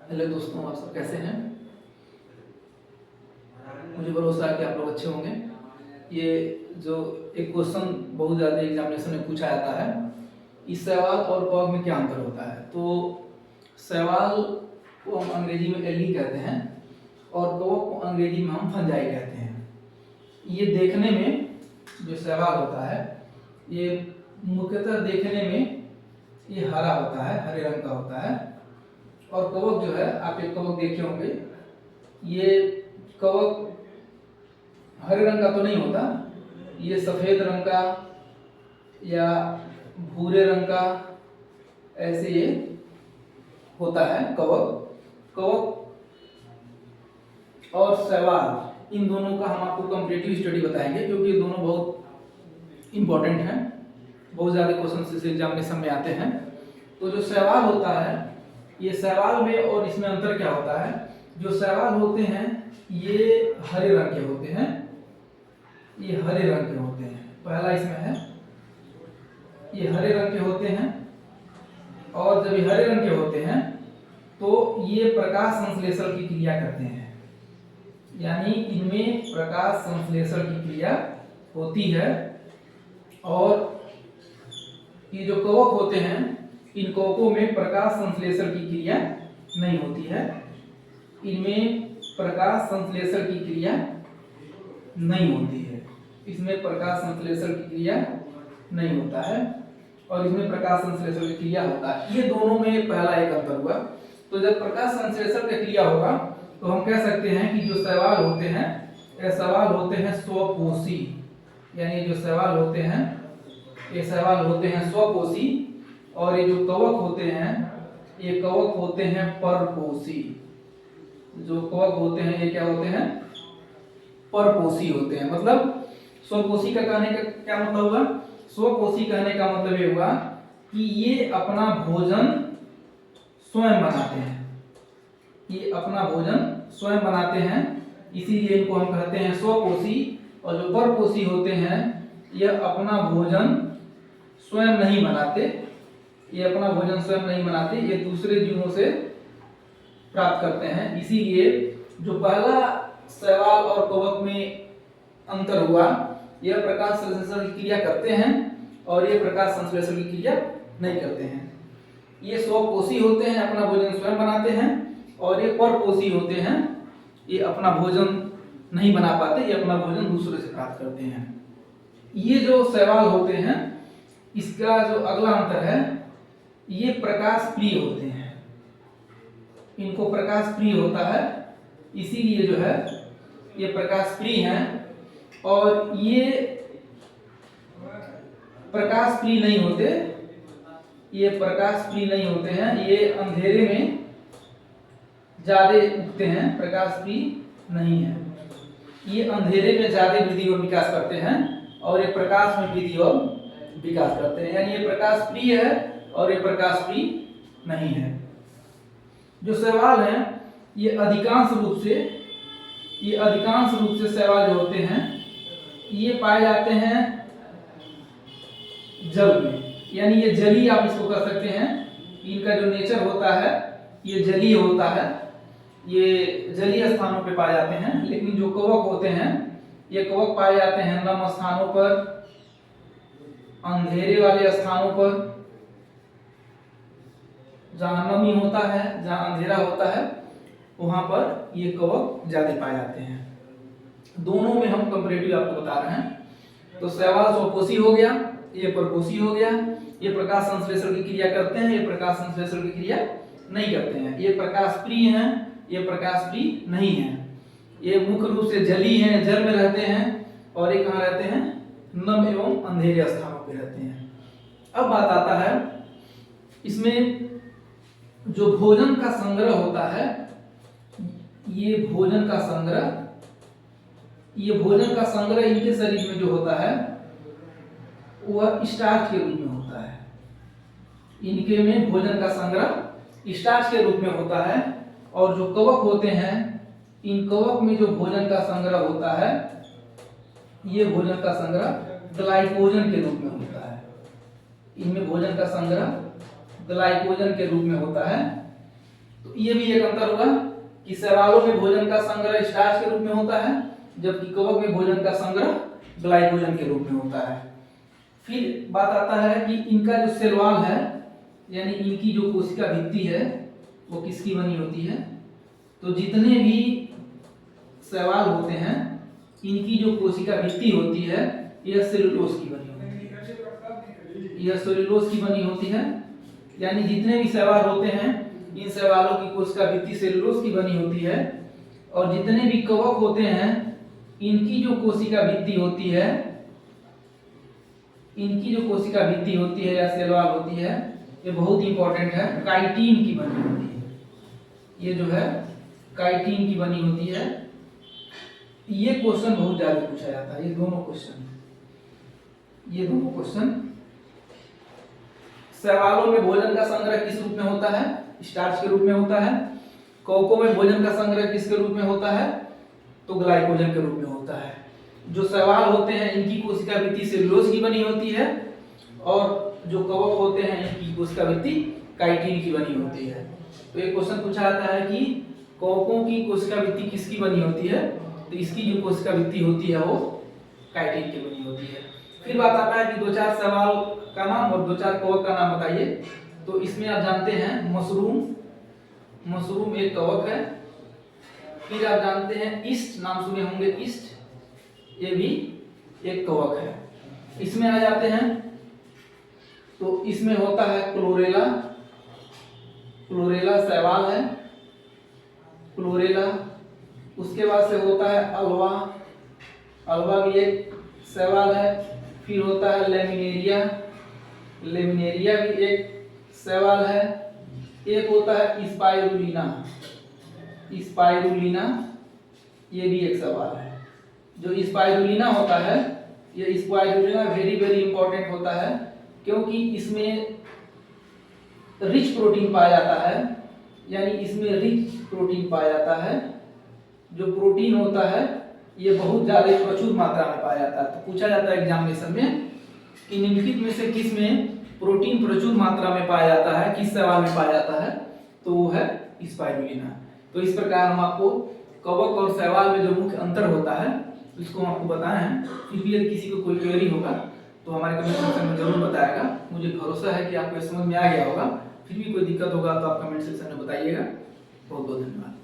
Hello दोस्तों, आप सब कैसे हैं। मुझे भरोसा है कि आप लोग अच्छे होंगे। ये जो एक क्वेश्चन बहुत ज़्यादा एग्जामिनेशन में पूछा जाता है, इस सवाल और कॉग में क्या अंतर होता है। तो सवाल को हम अंग्रेजी में एली कहते हैं और कॉग को अंग्रेजी में हम फंजाई कहते हैं। ये देखने में जो सवाल होता है, ये मुख्यतः देखने में ये हरा होता है, हरे रंग का होता है। और कवक जो है, आप एक कवक देखे होंगे, ये कवक हरे रंग का तो नहीं होता, ये सफेद रंग का या भूरे रंग का ऐसे ये होता है कवक। कवक और शैवाल, इन दोनों का हम आपको कंपैरेटिव स्टडी बताएंगे, क्योंकि ये दोनों बहुत इंपॉर्टेंट हैं, बहुत ज़्यादा क्वेश्चन इस एग्जामिनेशन में आते हैं। तो जो शैवाल होता है, ये शैवाल में और इसमें अंतर क्या होता है। जो शैवाल होते हैं ये हरे रंग के होते हैं, ये हरे रंग के होते हैं। पहला इसमें है, ये हरे रंग के होते हैं। और जब ये हरे रंग के होते हैं तो ये प्रकाश संश्लेषण की क्रिया करते हैं, यानी इनमें प्रकाश संश्लेषण की क्रिया होती है। और ये जो कवक होते हैं, इन कवकों में प्रकाश संश्लेषण की क्रिया नहीं होती है, इनमें प्रकाश संश्लेषण की क्रिया नहीं होती है, इसमें प्रकाश संश्लेषण की क्रिया नहीं होता है और इसमें प्रकाश संश्लेषण की क्रिया होता है। ये दोनों में पहला एक अंतर हुआ। तो जब प्रकाश संश्लेषण की क्रिया होगा तो हम कह सकते हैं कि जो शैवाल होते हैं, ये शैवाल होते हैं स्वकोशी, यानी जो शैवाल होते हैं, ये शैवाल होते हैं स्वकोशी। और ये जो कवक होते हैं, ये कवक होते हैं परपोषी। जो कवक होते हैं ये क्या होते हैं, परपोषी होते हैं। मतलब स्वकोशी का कहने का क्या मतलब हुआ, स्वकोशी कहने का मतलब ये हुआ कि ये अपना भोजन स्वयं बनाते हैं, ये अपना भोजन स्वयं बनाते हैं, इसीलिए इनको हम कहते हैं स्वकोशी। और जो परपोषी होते हैं ये अपना भोजन स्वयं नहीं बनाते, ये अपना भोजन स्वयं नहीं बनाते, ये दूसरे जीवों से प्राप्त करते हैं। इसीलिए जो पहला शैवाल और कवक में अंतर हुआ, यह प्रकाश संश्लेषण की क्रिया करते हैं और ये प्रकाश संश्लेषण की क्रिया नहीं करते हैं। ये स्वकोशी होते हैं, अपना भोजन स्वयं बनाते हैं, और ये परपोषी होते हैं, ये अपना भोजन नहीं बना पाते, ये अपना भोजन दूसरे से प्राप्त करते हैं। ये जो शैवाल होते हैं, इसका जो अगला अंतर है, ये प्रकाश प्रिय होते हैं, इनको प्रकाश प्रिय होता है, इसीलिए जो है ये प्रकाश प्रिय हैं। और ये प्रकाश प्रिय नहीं होते, ये प्रकाश प्रिय नहीं होते हैं, ये अंधेरे में ज्यादा उगते हैं, प्रकाश प्रिय नहीं है। ये अंधेरे में ज्यादा वृद्धि और विकास करते हैं और ये प्रकाश में वृद्धि और विकास करते हैं, यानी ये प्रकाश प्रिय है और ये प्रकाश प्रिय नहीं है। जो शैवाल हैं ये अधिकांश रूप से शैवाल जो होते हैं ये पाए जाते हैं जल में, यानी ये जलीय, आप इसको कह सकते हैं। इनका जो नेचर होता है ये जलीय होता है, ये जलीय स्थानों पे पाए जाते हैं। लेकिन जो कवक होते हैं, ये कवक पाए जाते हैं नम स्थानों पर, अंधेरे वाले स्थानों पर, जहां नमी होता है, जहां अंधेरा होता है, वहां पर ये कवक ज्यादा पाए जाते हैं। दोनों में हम कंपैरेटिव आपको बता रहे हैं। तो शैवाल स्वकोशी हो गया, ये परपोषी हो गया, ये प्रकाश संश्लेषण की क्रिया करते हैं, ये प्रकाश संश्लेषण की क्रिया नहीं करते हैं। ये प्रकाश प्रिय हैं, ये प्रकाश प्रिय नहीं है। ये मुख्य रूप से जलीय हैं, जल में रहते हैं, और ये कहाँ रहते हैं, नम एवं अंधेरे स्थानों पे रहते हैं। अब बात आता है इसमें जो भोजन का संग्रह होता है, ये भोजन का संग्रह इनके शरीर में जो होता है वह स्टार्च के रूप में होता है। इनके में भोजन का संग्रह स्टार्च के रूप में होता है। और जो कवक होते हैं, इन कवक में जो भोजन का संग्रह होता है, ये भोजन का संग्रह ग्लाइकोजन के रूप में होता है। इनमें भोजन का संग्रह ग्लाइकोजन के रूप में होता है। तो ये भी एक अंतर हुआ कि शैवालों में भोजन का संग्रह स्टार्च के रूप में होता है, जबकि कवक में भोजन का संग्रह ग्लाइकोजन के रूप में होता है। फिर बात आता है कि इनका जो सेल वॉल है, यानी इनकी जो कोशिका भित्ति है वो किसकी बनी होती है? तो जितने भी शैवाल होते हैं इनकी जो कोशिका भित्ति होती है यह सेलुलोज की बनी होती है, यह सेलुलोज की बनी होती है। यानी जितने भी शैवाल होते हैं इन शैवालों की कोशिका भित्ति सेलुलोज की बनी होती है, और जितने भी कवक होते हैं इनकी जो कोशिका भित्ति होती है, इनकी जो कोशिका भित्ति होती है या सेल वॉल होती है, ये बहुत इंपॉर्टेंट है, काइटिन की बनी होती है। ये जो है काइटिन की बनी होती है। ये क्वेश्चन बहुत ज्यादा पूछा जाता है, ये दोनों क्वेश्चन। शैवालों में भोजन का संग्रह किस रूप में होता है? स्टार्च के रूप में होता है। कवकों में भोजन का संग्रह किसके रूप में होता है? तो ग्लाइकोजन के रूप में होता है। जो शैवाल होते हैं इनकी कोशिका भित्ति सेलुलोज की बनी होती है, और जो कवक होते हैं इनकी कोशिका भित्ति काइटिन की बनी होती है। तो एक क्वेश्चन पूछा जाता है कि कवकों की कोशिका भित्ति किसकी बनी होती है? तो इसकी जो कोशिका भित्ति होती है वो काइटिन की बनी होती है। फिर बात आता है कि दो चार शैवाल का नाम और दो चार कवक का नाम बताइए। तो इसमें आप जानते हैं मशरूम एक कवक है। फिर आप जानते हैं ईस्ट, नाम सुने होंगे ईस्ट, ये भी एक कवक है। इसमें आ जाते हैं तो इसमें होता है क्लोरेला शैवाल है, क्लोरेला। उसके बाद से होता है अल्वा भी एक शैवाल है। फिर होता है लेमिनेरिया भी एक शैवाल है। एक होता है स्पाइरुलिना, ये भी एक शैवाल है। जो स्पाइरुलिना होता है, ये स्पाइरुलिना वेरी वेरी इंपॉर्टेंट होता है, क्योंकि इसमें रिच प्रोटीन पाया जाता है। यानी इसमें रिच प्रोटीन पाया जाता है। जो प्रोटीन होता है ये बहुत ज्यादा प्रचुर मात्रा में पाया जाता है। तो पूछा जाता है एग्जामिनेशन में कि निम्नलिखित में से किस में प्रोटीन प्रचुर मात्रा में पाया जाता है, किस शैवाल में पाया जाता है? तो वो है स्पाइरुलिना। तो इस प्रकार हम आपको कवक और शैवाल में जो मुख्य अंतर होता है इसको हम आपको बताए हैं। फिर भी यदि किसी को कोई क्वेरी होगा तो हमारे कमेंट सेक्शन में जरूर बताएगा। मुझे भरोसा है कि आपको समझ में आ गया होगा। फिर भी कोई दिक्कत होगा तो आप कमेंट सेक्शन में बताइएगा। बहुत बहुत धन्यवाद।